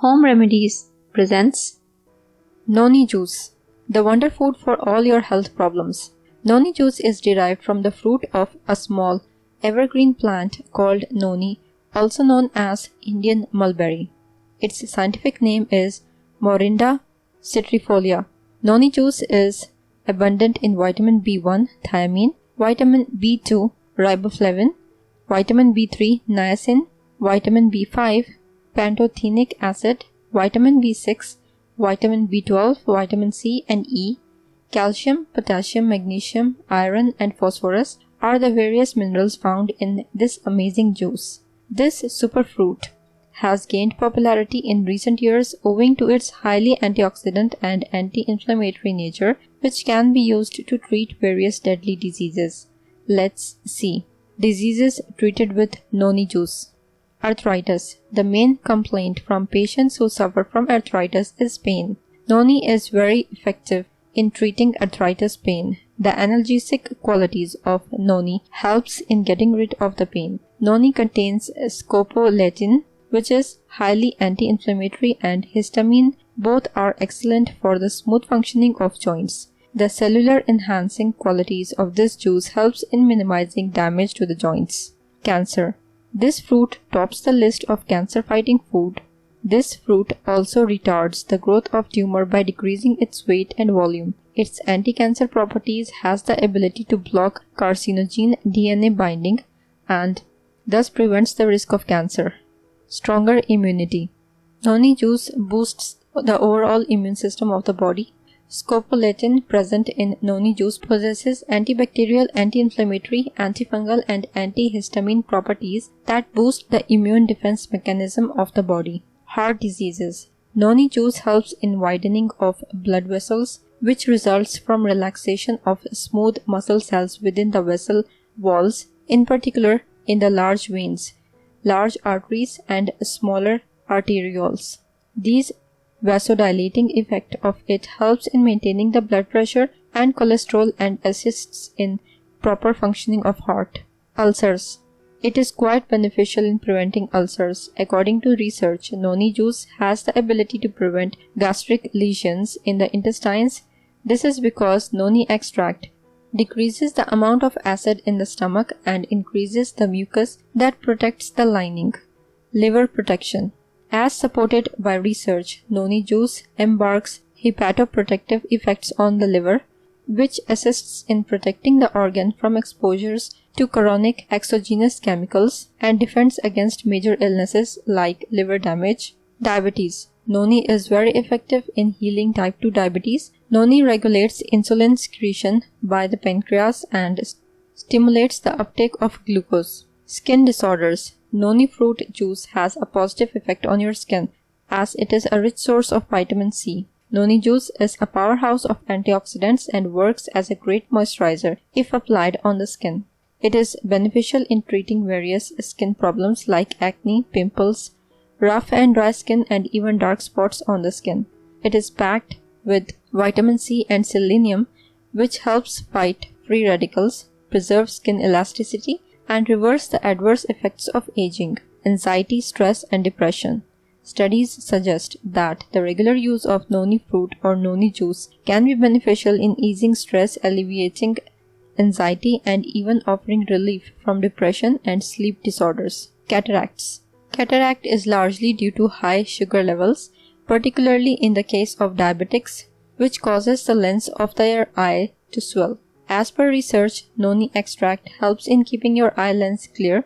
Home Remedies presents Noni Juice, the wonder food for all your health problems. Noni juice is derived from the fruit of a small, evergreen plant called noni, also known as Indian mulberry. Its scientific name is Morinda citrifolia. Noni juice is abundant in vitamin B1, thiamine, vitamin B2, riboflavin, vitamin B3, niacin, vitamin B5, pantothenic acid, vitamin B6, vitamin B12, vitamin C and E, calcium, potassium, magnesium, iron, and phosphorus are the various minerals found in this amazing juice. This superfruit has gained popularity in recent years owing to its highly antioxidant and anti-inflammatory nature, which can be used to treat various deadly diseases. Let's see. Diseases treated with noni juice. Arthritis. The main complaint from patients who suffer from arthritis is pain. Noni is very effective in treating arthritis pain. The analgesic qualities of noni helps in getting rid of the pain. Noni contains scopolamine, which is highly anti-inflammatory, and histamine. Both are excellent for the smooth functioning of joints. The cellular enhancing qualities of this juice helps in minimizing damage to the joints. Cancer. This fruit tops the list of cancer-fighting food. This fruit also retards the growth of tumor by decreasing its weight and volume. Its anti-cancer properties has the ability to block carcinogen DNA binding and thus prevents the risk of cancer. Stronger immunity. Noni juice boosts the overall immune system of the body. Scopolamine present in noni juice possesses antibacterial, anti-inflammatory, antifungal, and antihistamine properties that boost the immune defense mechanism of the body. Heart diseases. Noni juice helps in widening of blood vessels, which results from relaxation of smooth muscle cells within the vessel walls, in particular in the large veins, large arteries, and smaller arterioles. These vasodilating effect of it helps in maintaining the blood pressure and cholesterol and assists in proper functioning of heart. Ulcers. It is quite beneficial in preventing ulcers. According to research, noni juice has the ability to prevent gastric lesions in the intestines. This is because noni extract decreases the amount of acid in the stomach and increases the mucus that protects the lining. Liver protection. As supported by research, noni juice embarks hepatoprotective effects on the liver, which assists in protecting the organ from exposures to chronic exogenous chemicals and defends against major illnesses like liver damage. Diabetes. Noni is very effective in healing type 2 diabetes. Noni regulates insulin secretion by the pancreas and stimulates the uptake of glucose. Skin disorders. Noni fruit juice has a positive effect on your skin as it is a rich source of vitamin C. Noni juice is a powerhouse of antioxidants and works as a great moisturizer if applied on the skin. It is beneficial in treating various skin problems like acne, pimples, rough and dry skin, and even dark spots on the skin. It is packed with vitamin C and selenium, which helps fight free radicals, preserve skin elasticity, and reverse the adverse effects of aging, anxiety, stress, and depression. Studies suggest that the regular use of noni fruit or noni juice can be beneficial in easing stress, alleviating anxiety, and even offering relief from depression and sleep disorders. Cataracts. Cataract is largely due to high sugar levels, particularly in the case of diabetics, which causes the lens of their eye to swell. As per research, noni extract helps in keeping your eye lens clear,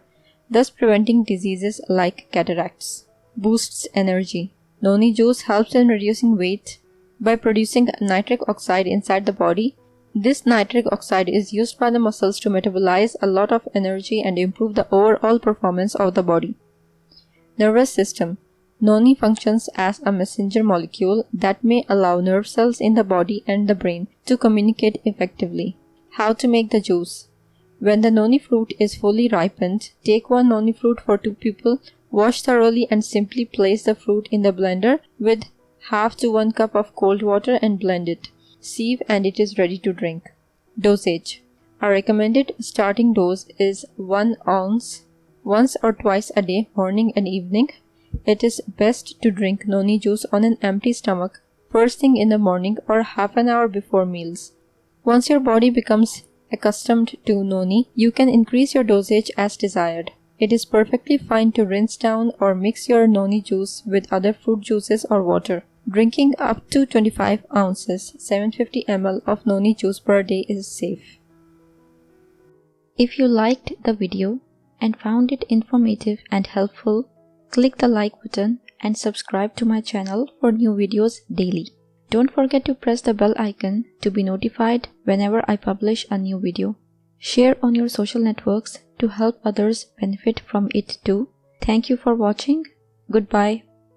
thus preventing diseases like cataracts. Boosts energy. Noni juice helps in reducing weight by producing nitric oxide inside the body. This nitric oxide is used by the muscles to metabolize a lot of energy and improve the overall performance of the body. Nervous system. Noni functions as a messenger molecule that may allow nerve cells in the body and the brain to communicate effectively. How to make the juice. When the noni fruit is fully ripened, take 1 noni fruit for 2 people, wash thoroughly and simply place the fruit in the blender with half to 1 cup of cold water and blend it. Sieve and it is ready to drink. Dosage. A recommended starting dose is 1 ounce once or twice a day, morning and evening. It is best to drink noni juice on an empty stomach first thing in the morning or half an hour before meals. Once your body becomes accustomed to noni, you can increase your dosage as desired. It is perfectly fine to rinse down or mix your noni juice with other fruit juices or water. Drinking up to 25 ounces 750 ml of noni juice per day is safe. If you liked the video and found it informative and helpful, click the like button and subscribe to my channel for new videos daily. Don't forget to press the bell icon to be notified whenever I publish a new video. Share on your social networks to help others benefit from it too. Thank you for watching. Goodbye.